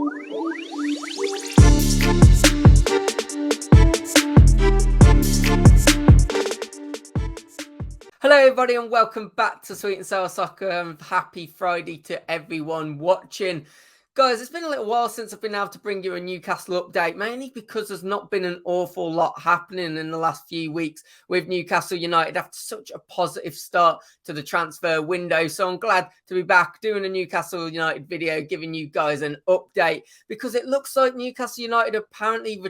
Hello everybody and welcome back to Sweet and Sour Soccer. Happy Friday to everyone watching. Guys, it's been a little while since I've been able to bring you a Newcastle update, mainly because there's not been an awful lot happening in the last few weeks with Newcastle United after such a positive start to the transfer window. So I'm glad to be back doing a Newcastle United video, giving you guys an update, because it looks like Newcastle United are apparently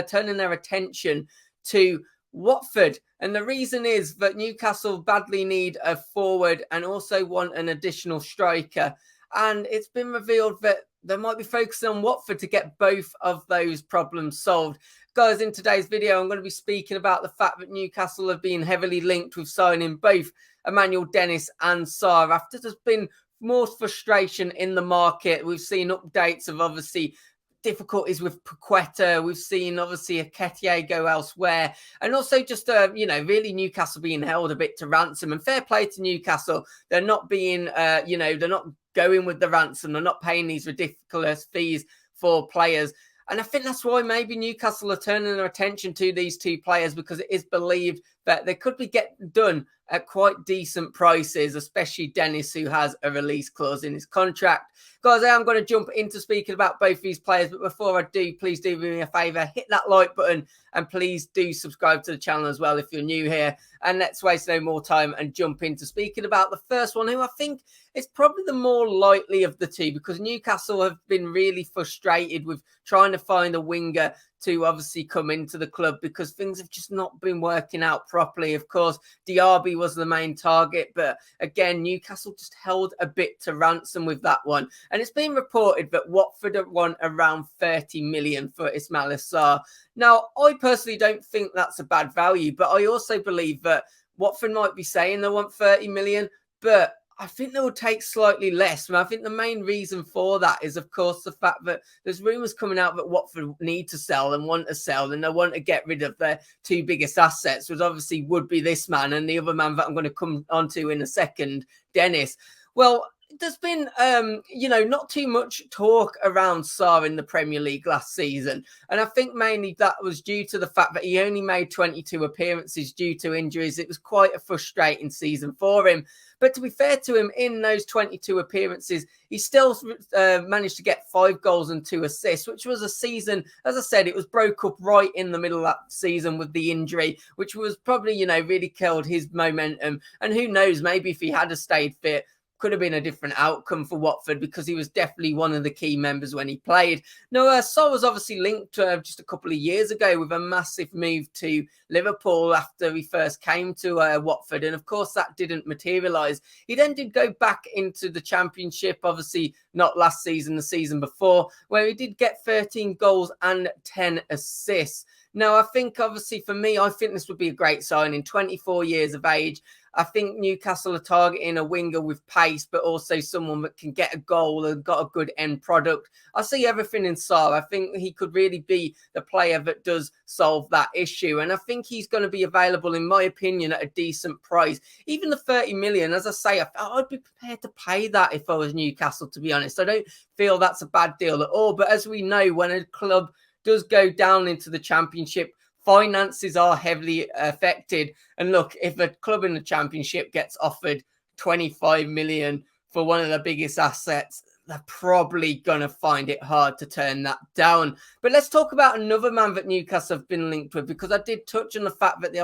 turning their attention to Watford. And the reason is that Newcastle badly need a forward and also want an additional striker. And it's been revealed that they might be focusing on Watford to get both of those problems solved. Guys, in today's video, I'm going to be speaking about the fact that Newcastle have been heavily linked with signing both Emmanuel and Sarr. After there's been more frustration in the market, we've seen updates of obviously difficulties with Paqueta. We've seen obviously Nketiah go elsewhere, and also just really Newcastle being held a bit to ransom. And fair play to Newcastle, they're not being they're not going with the ransom. They're not paying these ridiculous fees for players. And I think that's why maybe Newcastle are turning their attention to these two players, because it is believed that they could be getting done at quite decent prices, especially Dennis, who has a release clause in his contract. Guys, I am going to jump into speaking about both these players, but before I do, please do me a favour, hit that like button, and please do subscribe to the channel as well if you're new here. And let's waste no more time and jump into speaking about the first one, who I think is probably the more likely of the two, because Newcastle have been really frustrated with trying to find a winger to obviously come into the club, because things have just not been working out properly. Of course, Diaby was the main target, but again, Newcastle just held a bit to ransom with that one. And it's been reported that Watford have won around 30 million for Ismaila Sarr. Now, I personally don't think that's a bad value, but I also believe that Watford might be saying they want 30 million, but I think they will take slightly less. And I think the main reason for that is, of course, the fact that there's rumours coming out that Watford need to sell and want to sell, and they want to get rid of their two biggest assets, which obviously would be this man and the other man that I'm going to come onto in a second, Dennis. Well, there's been, not too much talk around Sarr in the Premier League last season. And I think mainly that was due to the fact that he only made 22 appearances due to injuries. It was quite a frustrating season for him. But to be fair to him, in those 22 appearances, he still managed to get 5 goals and 2 assists, which was a season, as I said, it was broke up right in the middle of that season with the injury, which was probably, really killed his momentum. And who knows, maybe if he had stayed fit, could have been a different outcome for Watford, because he was definitely one of the key members when he played. Now, Sarr was obviously linked just a couple of years ago with a massive move to Liverpool after he first came to Watford. And of course, that didn't materialise. He then did go back into the Championship, obviously not last season, the season before, where he did get 13 goals and 10 assists. Now, I think obviously for me, I think this would be a great signing. 24 years of age. I think Newcastle are targeting a winger with pace, but also someone that can get a goal and got a good end product. I see everything in Sarr. I think he could really be the player that does solve that issue. And I think he's going to be available, in my opinion, at a decent price. Even the 30 million, as I say, I'd be prepared to pay that if I was Newcastle, to be honest. I don't feel that's a bad deal at all. But as we know, when a club does go down into the Championship, finances are heavily affected. And look, if a club in the Championship gets offered 25 million for one of the biggest assets, they're probably going to find it hard to turn that down. But let's talk about another man that Newcastle have been linked with, because I did touch on the fact that the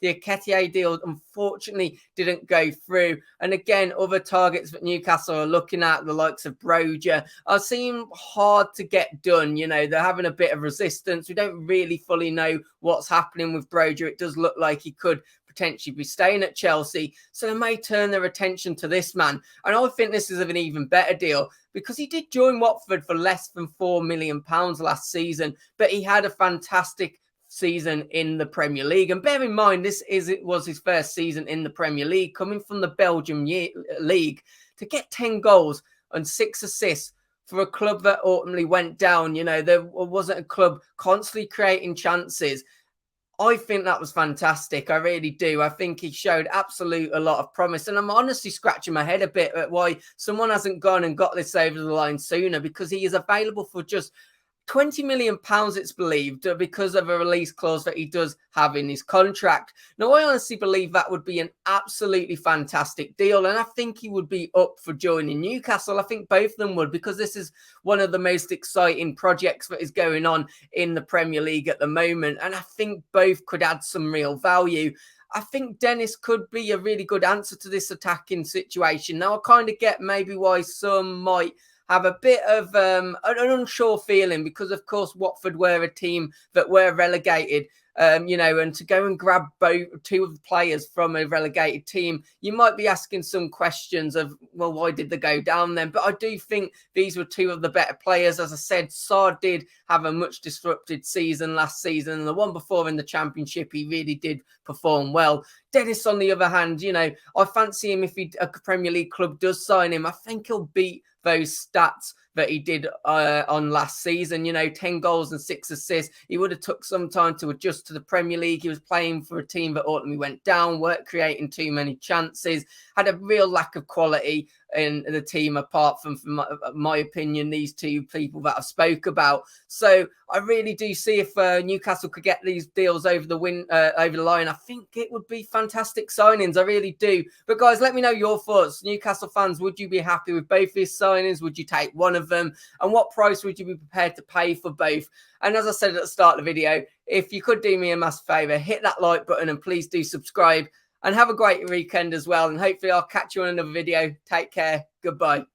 Nketiah deal unfortunately didn't go through. And again, other targets that Newcastle are looking at, the likes of Broja, seem hard to get done. They're having a bit of resistance. We don't really fully know what's happening with Broja. It does look like he could potentially be staying at Chelsea, so they may turn their attention to this man. And I think this is an even better deal, because he did join Watford for less than £4 million last season, but he had a fantastic season in the Premier League. And bear in mind, it was his first season in the Premier League, coming from the Belgium League, to get 10 goals and 6 assists for a club that ultimately went down. There wasn't a club constantly creating chances. I think that was fantastic. I really do. I think he showed a lot of promise. And I'm honestly scratching my head a bit at why someone hasn't gone and got this over the line sooner, because he is available for just £20 million, it's believed, because of a release clause that he does have in his contract. Now, I honestly believe that would be an absolutely fantastic deal, and I think he would be up for joining Newcastle. I think both of them would, because this is one of the most exciting projects that is going on in the Premier League at the moment, and I think both could add some real value. I think Dennis could be a really good answer to this attacking situation. Now, I kind of get maybe why some might have a bit of an unsure feeling, because, of course, Watford were a team that were relegated, and to go and grab two of the players from a relegated team, you might be asking some questions of, well, why did they go down then? But I do think these were two of the better players. As I said, Sarr did have a much disrupted season last season, and the one before in the Championship, he really did perform well. Dennis, on the other hand, I fancy him if a Premier League club does sign him. I think he'll beat those stats that he did on last season, 10 goals and 6 assists. He would have took some time to adjust to the Premier League. He was playing for a team that ultimately went down, weren't creating too many chances, had a real lack of quality in the team, apart from my opinion, these two people that I spoke about. So I really do see if Newcastle could get these deals over the line, I think it would be fantastic signings. I really do. But guys, let me know your thoughts. Newcastle fans, would you be happy with both these signings? Would you take one of them? And what price would you be prepared to pay for both? And as I said at the start of the video, if you could do me a massive favour, hit that like button and please do subscribe. And have a great weekend as well. And hopefully I'll catch you on another video. Take care. Goodbye.